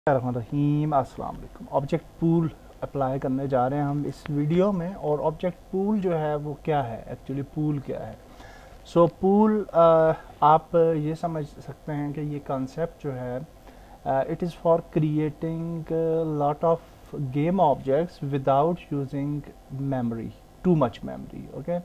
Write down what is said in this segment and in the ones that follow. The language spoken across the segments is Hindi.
रहीम अस्सलाम वालेकुम। ऑब्जेक्ट पूल अप्लाई करने जा रहे हैं हम इस वीडियो में। और ऑब्जेक्ट पूल जो है वो क्या है, एक्चुअली पूल क्या है। पूल आप ये समझ सकते हैं कि ये कॉन्सेप्ट जो है it is for creating lot of game objects without using memory, too much memory. Okay,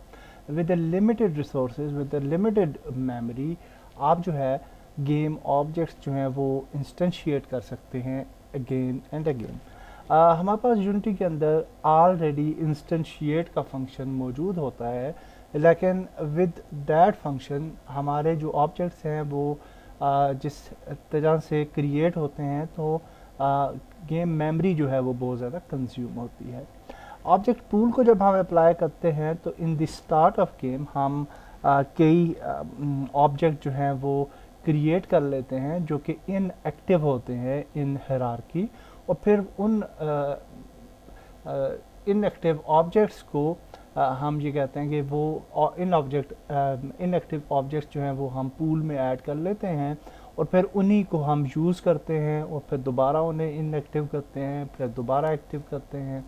with limited resources, with limited memory आप जो है गेम ऑब्जेक्ट्स जो हैं वो इंस्टेंशिएट कर सकते हैं अगेन एंड अगेन। हमारे पास यूनिटी के अंदर ऑलरेडी इंस्टेंशिएट का फंक्शन मौजूद होता है, लेकिन विद दैट फंक्शन हमारे जो ऑब्जेक्ट्स हैं वो जिस तरह से क्रिएट होते हैं तो गेम मेमोरी जो है वो बहुत ज़्यादा कंज्यूम होती है। ऑब्जेक्ट पूल को जब हम अप्लाई करते हैं तो in the start of game हम कई ऑब्जेक्ट जो हैं वो क्रिएट कर लेते हैं जो कि इनएक्टिव होते हैं इन हायरार्की, और फिर उन इनएक्टिव ऑब्जेक्ट्स को हम ये कहते हैं कि वो इनएक्टिव ऑब्जेक्ट्स जो हैं वो हम पूल में ऐड कर लेते हैं और फिर उन्हीं को हम यूज़ करते हैं और फिर दोबारा उन्हें इनएक्टिव करते हैं, फिर दोबारा एक्टिव करते हैं।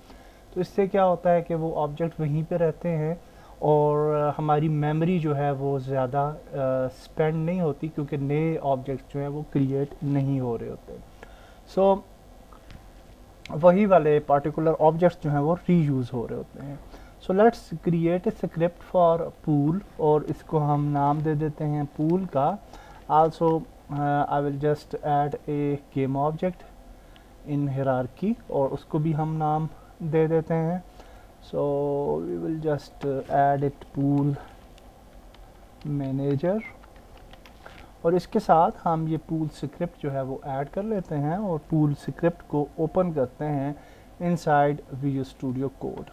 तो इससे क्या होता है कि वो ऑब्जेक्ट वहीं पे रहते हैं और हमारी मेमोरी जो है वो ज़्यादा स्पेंड नहीं होती, क्योंकि नए ऑब्जेक्ट्स जो हैं वो क्रिएट नहीं हो रहे होते। वही वाले पार्टिकुलर ऑब्जेक्ट्स जो हैं वो रीयूज़ हो रहे होते हैं। Let's create a script for pool, और इसको हम नाम दे देते हैं पूल का। Also I will just add a game object in hierarchy, और उसको भी हम नाम दे देते हैं। We will just add it pool manager, और इसके साथ हम ये पूल स्क्रिप्ट जो है वो ऐड कर लेते हैं और पूल स्क्रिप्ट को ओपन करते हैं inside visual studio code.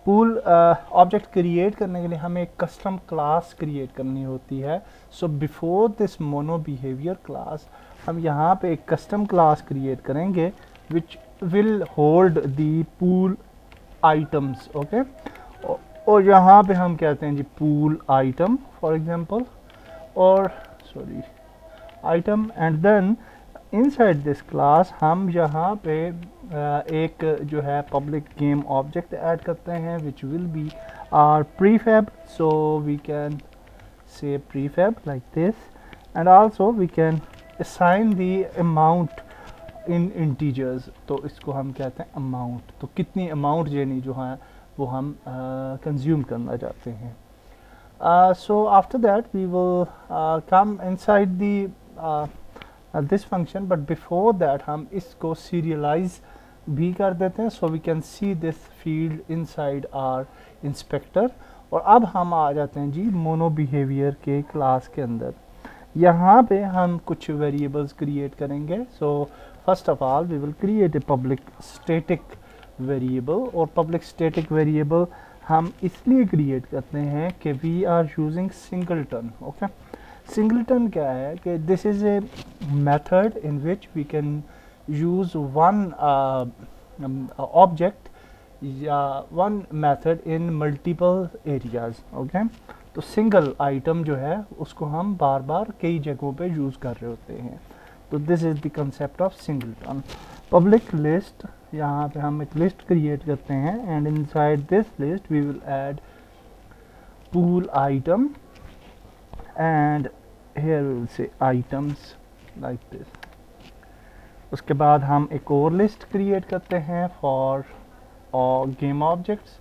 Pool object create करने के लिए हमें एक कस्टम क्लास क्रिएट करनी होती है। Before this mono behaviour class हम यहाँ पे एक कस्टम क्लास क्रिएट करेंगे which will hold the pool items. Okay, और यहाँ पे हम कहते हैं जी पूल आइटम फॉर एग्जांपल, और sorry item, and then inside this class हम यहाँ पे एक जो है पब्लिक गेम ऑब्जेक्ट ऐड करते हैं which will be our prefab. So we can say prefab like this, and also we can assign the amount in integers. तो इसको हम कहते हैं अमाउंट, तो कितनी अमाउंट यानी जो है वो हम कंज्यूम करना चाहते हैं। After that we will come inside the this function, but before that हम इसको सीरियलाइज भी कर देते हैं। We can see this field inside our inspector. और अब हम आ जाते हैं जी मोनो बिहेवियर के क्लास के अंदर। यहाँ पे हम कुछ वेरिएबल्स क्रिएट करेंगे। First of all we will create a public static variable, और पब्लिक स्टैटिक वेरिएबल हम इसलिए क्रिएट करते हैं कि we are using singleton. Okay, singleton क्या है कि this is a method in which we can use one object या one method in multiple areas. Okay, तो सिंगल आइटम जो है उसको हम बार बार कई जगहों पे यूज़ कर रहे होते हैं। तो this is the concept of singleton. Public list, यहाँ पे हम एक लिस्ट क्रिएट करते हैं, and inside this list we will add pool item, and here we will say items like this. उसके बाद हम एक और लिस्ट क्रिएट करते हैं फॉर गेम ऑब्जेक्ट्स,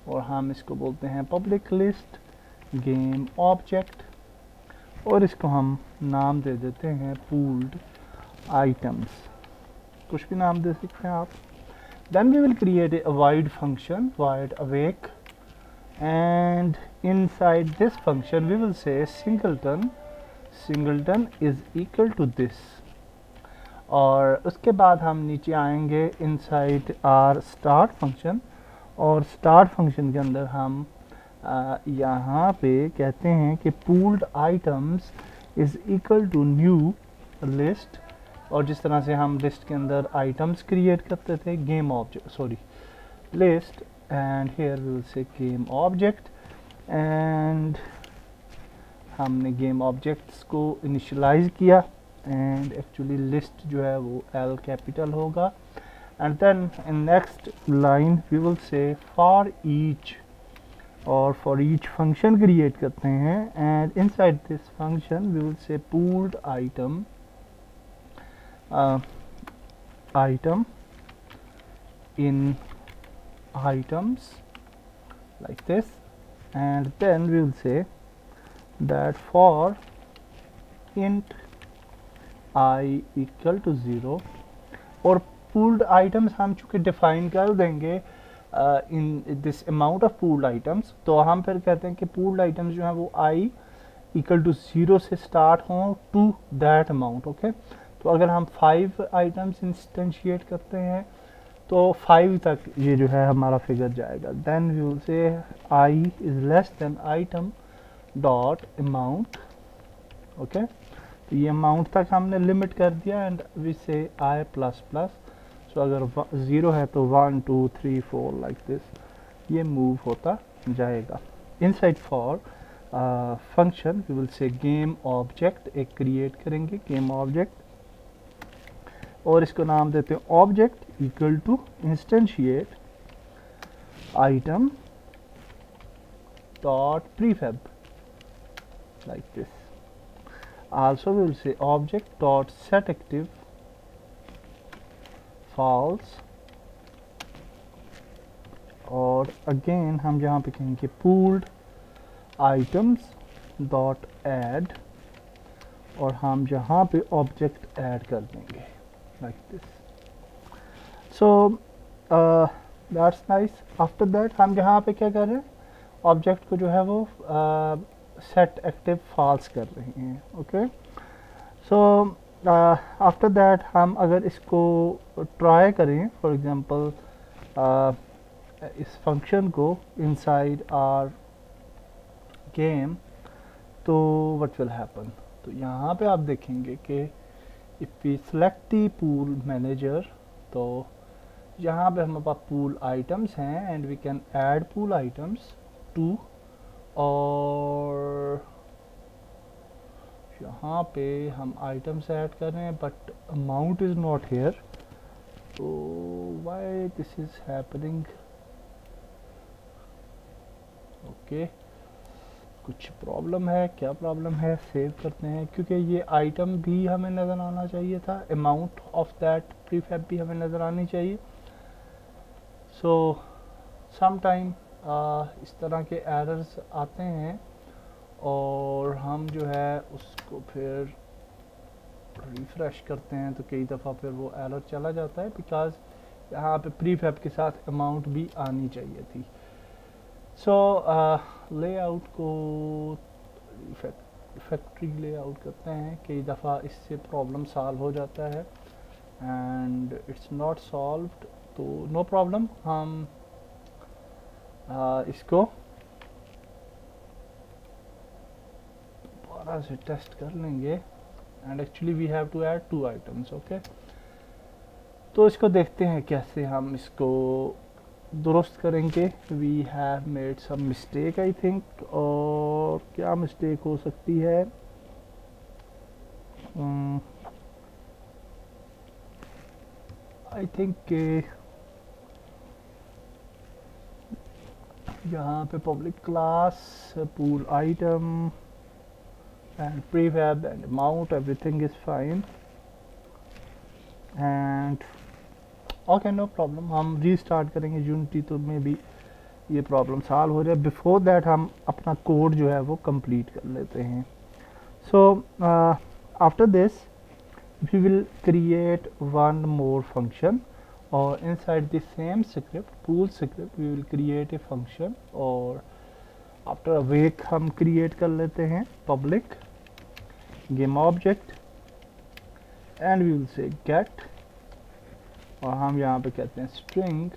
और हम इसको बोलते हैं पब्लिक लिस्ट गेम ऑब्जेक्ट, और इसको हम नाम दे देते हैं पूल्ड आइटम्स। कुछ भी नाम दे सकते हैं आप। Then we will create a void function void awake, and inside this function we will say singleton is equal to this. और उसके बाद हम नीचे आएंगे इनसाइड आर स्टार्ट फंक्शन, और स्टार्ट फंक्शन के अंदर हम यहाँ पे कहते हैं कि pooled items is equal to new list, और जिस तरह से हम लिस्ट के अंदर आइटम्स क्रिएट करते थे game object list, and here we will say game object, एंड हमने गेम ऑब्जेक्ट्स को इनिशियलाइज किया एंड एक्चुअली लिस्ट जो है वो L कैपिटल होगा. And then in next line we will say for each, और फॉर ईच फंक्शन क्रिएट करते हैं. And inside this function we will say pooled item item in items like this. And then we will say that for int I equal to 0, और pooled items हम चूँकि define कर देंगे in this amount of pooled items, तो हम फिर कहते हैं कि pooled items जो हैं वो I equal to 0 से start हों to that amount. ओके, तो अगर हम 5 items इंस्टेंशिएट करते हैं तो 5 तक ये जो है हमारा फिगर जाएगा. Then we will say I is less than item dot amount. Okay, तो ये अमाउंट तक हमने लिमिट कर दिया. And we say I plus plus, so अगर 0 है तो 1 2 3 4 लाइक दिस ये मूव होता जाएगा. Inside for function we will say game object एक क्रिएट करेंगे, गेम ऑब्जेक्ट, और इसको नाम देते हैं object equal to instantiate item dot prefab like this. Also we will say object dot set active false, और अगेन हम जहाँ पे कहेंगे पूल्ड आइटम्स डॉट ऐड, और हम जहाँ पे ऑब्जेक्ट ऐड कर देंगे like this. So that's nice. After that हम यहाँ पे क्या कर रहे हैं, ऑब्जेक्ट को जो है वो सेट एक्टिव फॉल्स कर रहे हैं. ओके, सो आफ्टर दैट हम अगर इसको ट्राई करें, फॉर एग्जांपल इस फंक्शन को इनसाइड आवर गेम, तो व्हाट विल हैपन. तो यहाँ पे आप देखेंगे कि if we select the pool manager, तो यहाँ पे हमारे पास pool items हैं and we can add pool items to, और यहाँ पे हम items ऐड कर रहे हैं but amount is not here. तो why this is happening? okay, कुछ प्रॉब्लम है, क्या प्रॉब्लम है, सेव करते हैं, क्योंकि ये आइटम भी हमें नज़र आना चाहिए था, अमाउंट ऑफ दैट प्रीफैब भी हमें नज़र आनी चाहिए. सो सम टाइम इस तरह के एरर्स आते हैं और हम जो है उसको फिर रिफ़्रेश करते हैं तो कई दफ़ा फिर वो एरर चला जाता है, बिकॉज़ यहाँ पे प्रीफैब के साथ अमाउंट भी आनी चाहिए थी. सो लेआउट को फैक्ट्री लेआउट करते हैं, कई दफ़ा इससे प्रॉब्लम सॉल्व हो जाता है एंड इट्स नॉट सॉल्व्ड, तो नो प्रॉब्लम. हम इसको दोबारा से टेस्ट कर लेंगे. And actually we have to add 2 items. Okay, तो इसको देखते हैं कैसे हम इसको दुरुस्त करेंगे. We have made some mistake I think, और क्या मिस्टेक हो सकती है, आई थिंक यहाँ पे public class pool item and prefab and amount everything is fine and okay, no problem. हम रीस्टार्ट करेंगे यूनिटी तो में भी ये प्रॉब्लम सॉल्व हो जाए. बिफोर दैट हम अपना कोड जो है वो कंप्लीट कर लेते हैं. So after this we will create one more function, और inside the same script pool script we will create a function, और आफ्टर अ वेक हम क्रिएट कर लेते हैं public game object and we will say get, और हम यहाँ पे कहते हैं स्ट्रिंग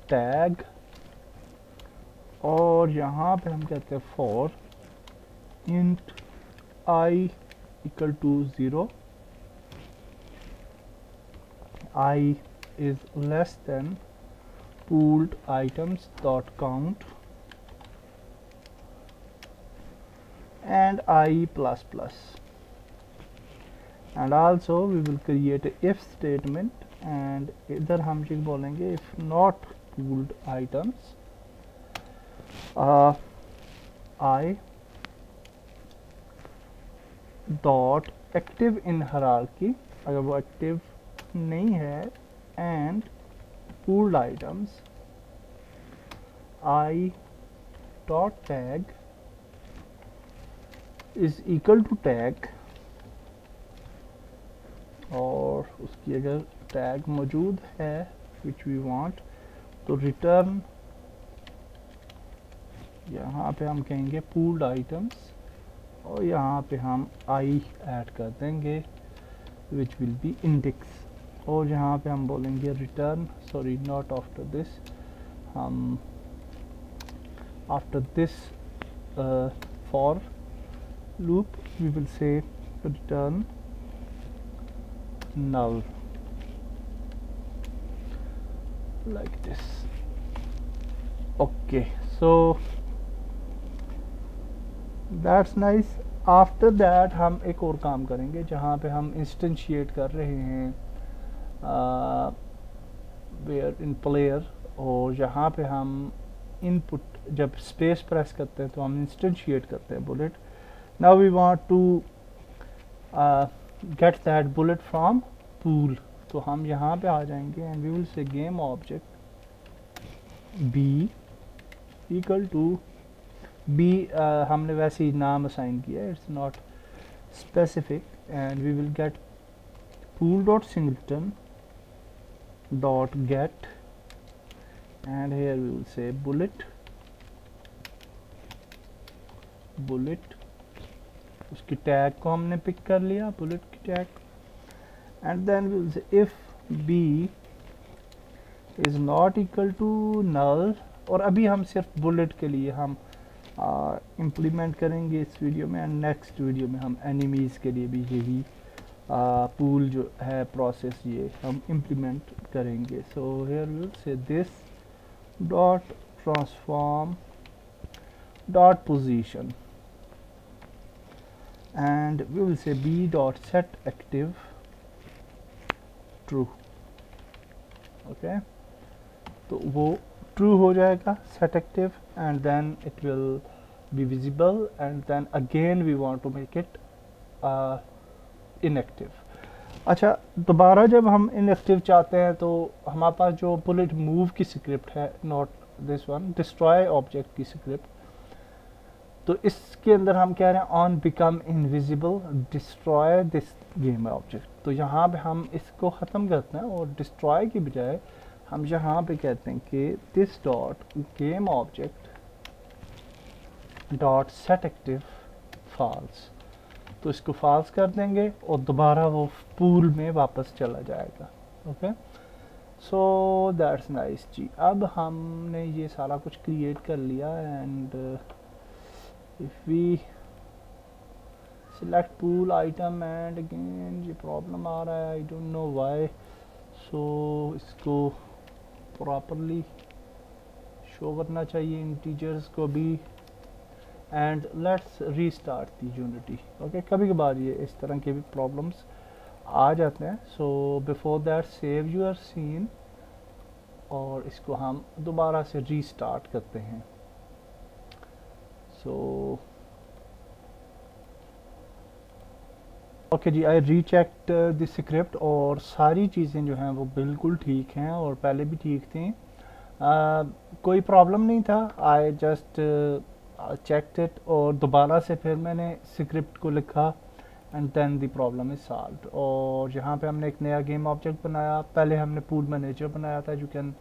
टैग, और यहाँ पे हम कहते हैं for int I equal to 0, I is less than pooled items dot count and I plus plus. And also we will create if statement and इधर हम ये बोलेंगे if not pooled items i dot active in hierarchy, अगर वो एक्टिव नहीं है, and pooled items i dot tag is equal to tag, और उसकी अगर टैग मौजूद है which we want to return, यहाँ पे हम कहेंगे पूल्ड आइटम्स और यहाँ पे हम आई ऐड कर देंगे विच विल बी इंडेक्स, और यहाँ पे हम बोलेंगे return, sorry not after this, हम after this for loop we will say return null like this. Okay, so that's nice. After that हम एक और काम करेंगे जहाँ पे हम इंस्टेंशिएट कर रहे हैं वेयर इन प्लेयर, और यहाँ पे हम इनपुट जब स्पेस प्रेस करते हैं तो हम इंस्टेंशिएट करते हैं bullet. Now we want to get that bullet from pool, तो हम यहाँ पे आ जाएंगे and we will say game object b equal to b, हमने वैसे ही नाम असाइन किया है, it's not specific, and we will get pool dot singleton dot get, and here we will say bullet, उसकी टैग को हमने पिक कर लिया, बुलेट की tag, and then we will say if b is not equal to null, और अभी हम सिर्फ बुलेट के लिए हम इम्प्लीमेंट करेंगे इस वीडियो में, एंड नेक्स्ट वीडियो में हम एनिमीज के लिए भी यही पूल जो है प्रोसेस ये हम इम्प्लीमेंट करेंगे. So here we will say this dot transform dot position, and we will say b dot set active true. okay, तो वो true हो जाएगा set active, and then it will be visible, and then again we want to make it inactive. अच्छा, दोबारा जब हम inactive चाहते हैं तो हमारे पास जो bullet move की स्क्रिप्ट है, not this one, destroy object की स्क्रिप्ट, तो इसके अंदर हम कह रहे हैं on become invisible destroy this game object. तो यहाँ पे हम इसको ख़त्म करते हैं और डिस्ट्रॉय की बजाय हम यहाँ पे कहते हैं कि this dot game object dot set active false, तो इसको फॉल्स कर देंगे और दोबारा वो पूल में वापस चला जाएगा. ओके, सो दैट्स नाइस जी. अब हमने ये सारा कुछ क्रिएट कर लिया, and if we select pool item, and again ये प्रॉब्लम आ रहा है, I don't know why. so इसको properly शो करना चाहिए इंटीजर्स को भी, and let's restart the Unity. okay, कभी कभार ये इस तरह के भी प्रॉब्लम्स आ जाते हैं. so before that save your scene, और इसको हम दोबारा से रीस्टार्ट करते हैं. so ओके जी, आई रीचेक्ड द स्क्रिप्ट, और सारी चीज़ें जो हैं वो बिल्कुल ठीक हैं और पहले भी ठीक थी, कोई प्रॉब्लम नहीं था. आई जस्ट चेक्ड इट, और दोबारा से फिर मैंने स्क्रिप्ट को लिखा, and then the problem is solved. और यहाँ पे हमने एक नया गेम ऑब्जेक्ट बनाया, पहले हमने पूल मैनेजर बनाया था, you can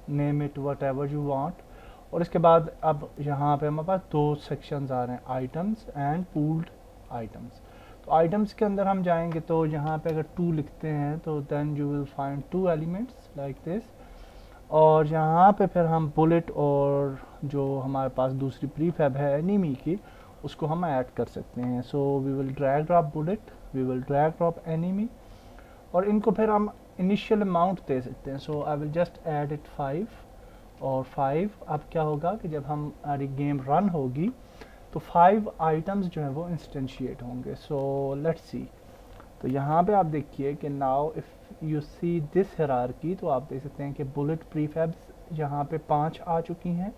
name it what ever you want, और इसके बाद अब यहाँ पे हमारे पास दो सेक्शंस आ रहे हैं, आइटम्स एंड पूल्ड आइटम्स. तो आइटम्स के अंदर हम जाएंगे तो यहाँ पे अगर 2 लिखते हैं तो then you will find 2 elements like this, और यहाँ पे फिर हम बुलेट और जो हमारे पास दूसरी प्रीफैब है एनिमी की, उसको हम ऐड कर सकते हैं. So we will drag drop bullet, we will drag drop enemy, और इनको फिर हम इनिशियल अमाउंट दे सकते हैं. So I will just add it 5, और 5 अब क्या होगा कि जब हमारी गेम रन होगी तो 5 आइटम्स जो है वो इंस्टेंशिएट होंगे. सो लेट्स सी, तो यहाँ पे आप देखिए कि now if you see this hierarchy, तो आप देख सकते हैं कि बुलेट प्रीफैब्स यहाँ पे 5 आ चुकी हैं।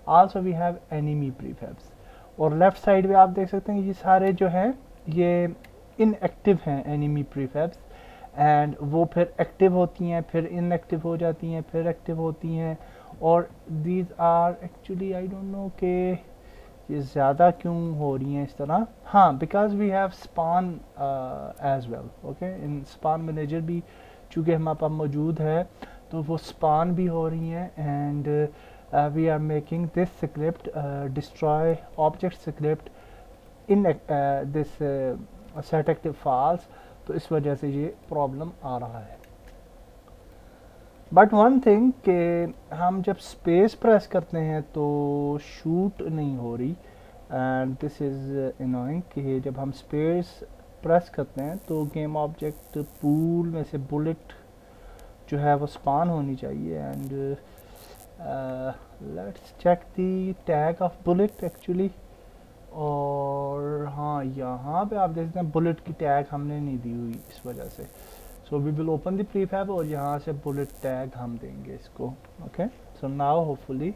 आल्सो वी हैव एनिमी प्रीफैब्स, और लेफ्ट साइड पे आप देख सकते हैं ये सारे जो हैं ये इनएक्टिव हैं एनिमी प्रीफैब्स, एंड वो फिर एक्टिव होती हैं, फिर इनएक्टिव हो जाती हैं, फिर एक्टिव होती हैं, और these are actually I don't know कि ये ज़्यादा क्यों हो रही हैं इस तरह। हाँ, because we have spawn as well, okay, in spawn manager भी चूँकि हमारे पास मौजूद है तो वो स्पान भी हो रही हैं, and we are making this script destroy object script in this set active false, तो इस वजह से ये प्रॉब्लम आ रहा है। बट वन थिंग कि हम जब स्पेस प्रेस करते हैं तो शूट नहीं हो रही, एंड दिस इज़ अनोइंग कि जब हम स्पेस प्रेस करते हैं तो गेम ऑब्जेक्ट पूल में से बुलेट जो है वो स्पान होनी चाहिए, and let's check the tag of bullet actually. और हाँ, यहाँ पे आप देख सकते हैं बुलेट की टैग हमने नहीं दी हुई इस वजह से, so we will open the prefab और यहाँ से बुलेट टैग हम देंगे इसको। Okay, so now hopefully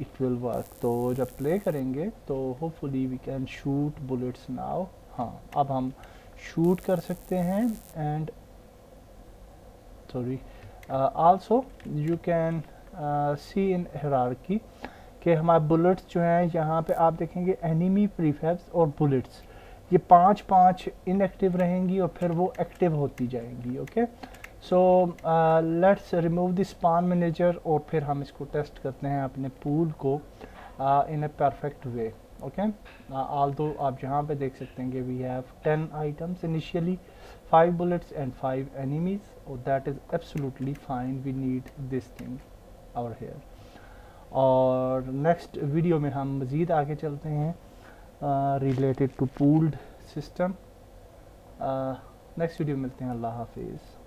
it will work. तो जब प्ले करेंगे तो hopefully we can shoot bullets now. हाँ, अब हम शूट कर सकते हैं, and sorry also you can see in hierarchy कि हमारे बुलेट्स जो हैं यहाँ पे आप देखेंगे एनिमी प्रीफैब्स और बुलेट्स ये 5 इनएक्टिव रहेंगी और फिर वो एक्टिव होती जाएंगी। Okay, so let's remove the span manager और फिर हम इसको टेस्ट करते हैं अपने पूल को in a perfect way. Okay, although आप यहाँ पे देख सकते हैं कि we have 10 items initially, 5 bullets and 5 enemies, और that is absolutely fine, we need this thing over here। और नेक्स्ट वीडियो में हम मज़ीद आगे चलते हैं related to pooled system. Next video मिलते हैं। अल्लाह हाफिज़।